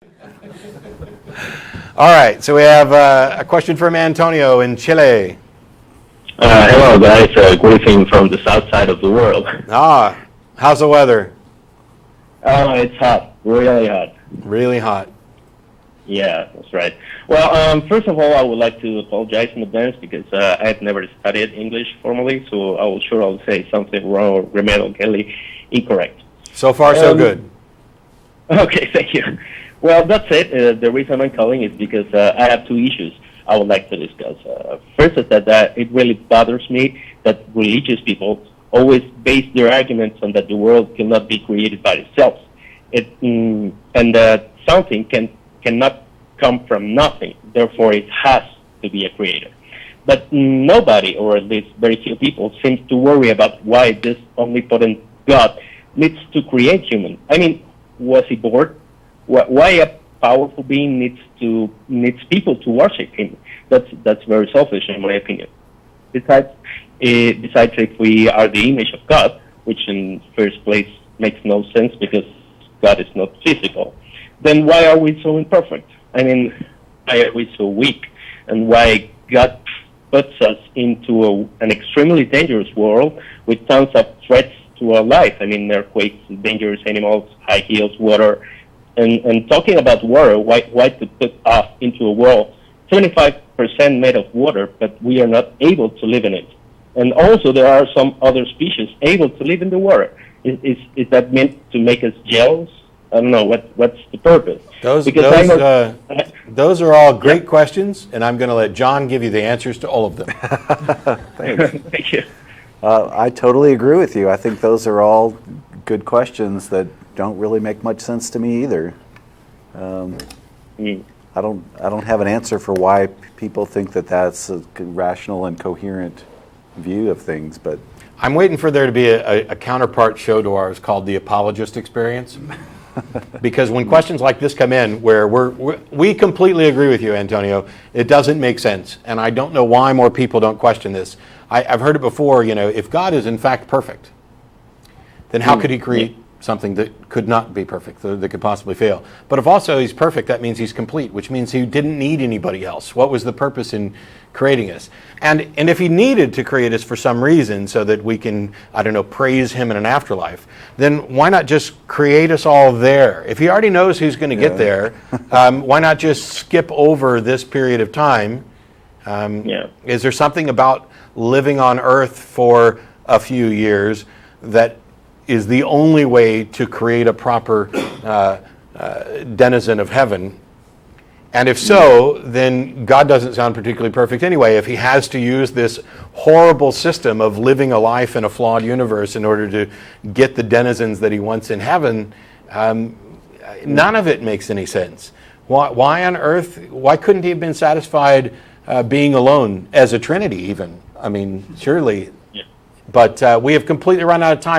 All right, so we have a question from Antonio in Chile. Hello guys, greeting from the south side of the world. How's the weather? Oh, it's hot, really hot. Really hot. Yeah, that's right. Well, first of all, I would like to apologize in advance because I have never studied English formally, so I'll say something wrong or grammatically incorrect. So far, so good. Okay, thank you. Well, that's it. The reason I'm calling is because I have two issues I would like to discuss. First is that it really bothers me that religious people always base their arguments on that the world cannot be created by itself, and that something cannot come from nothing. Therefore, it has to be a creator. But nobody, or at least very few people, seems to worry about why this omnipotent God needs to create humans. I mean, was he bored? Why a powerful being needs people to worship him? That's very selfish, in my opinion. Besides, if we are the image of God, which in first place makes no sense because God is not physical, then why are we so imperfect? I mean, why are we so weak? And why God puts us into an extremely dangerous world with tons of threats to our life? I mean, earthquakes, dangerous animals, high heels, water. And talking about water, why to put us into a world 75% made of water, but we are not able to live in it? And also, there are some other species able to live in the water. Is that meant to make us jealous? I don't know. What's the purpose? Those are all great questions, and I'm going to let John give you the answers to all of them. Thanks. Thank you. I totally agree with you. I think those are all good questions that don't really make much sense to me either. I don't have an answer for why people think that that's a rational and coherent view of things, but I'm waiting for there to be a counterpart show to ours called the Apologist Experience. Because when questions like this come in, where we completely agree with you, Antonio, it doesn't make sense, and I don't know why more people don't question this. I've heard it before. If God is in fact perfect, then how could He create something that could not be perfect, that could possibly fail? But if also He's perfect, that means He's complete, which means He didn't need anybody else. What was the purpose in creating us? And if He needed to create us for some reason so that we can, praise Him in an afterlife, then why not just create us all there? If He already knows who's going to get there, why not just skip over this period of time? Is there something about living on earth for a few years that is the only way to create a proper denizen of heaven? And if so, then God doesn't sound particularly perfect anyway. If He has to use this horrible system of living a life in a flawed universe in order to get the denizens that He wants in heaven, none of it makes any sense. Why on earth? Why couldn't He have been satisfied being alone as a Trinity even? I mean, surely. But we have completely run out of time.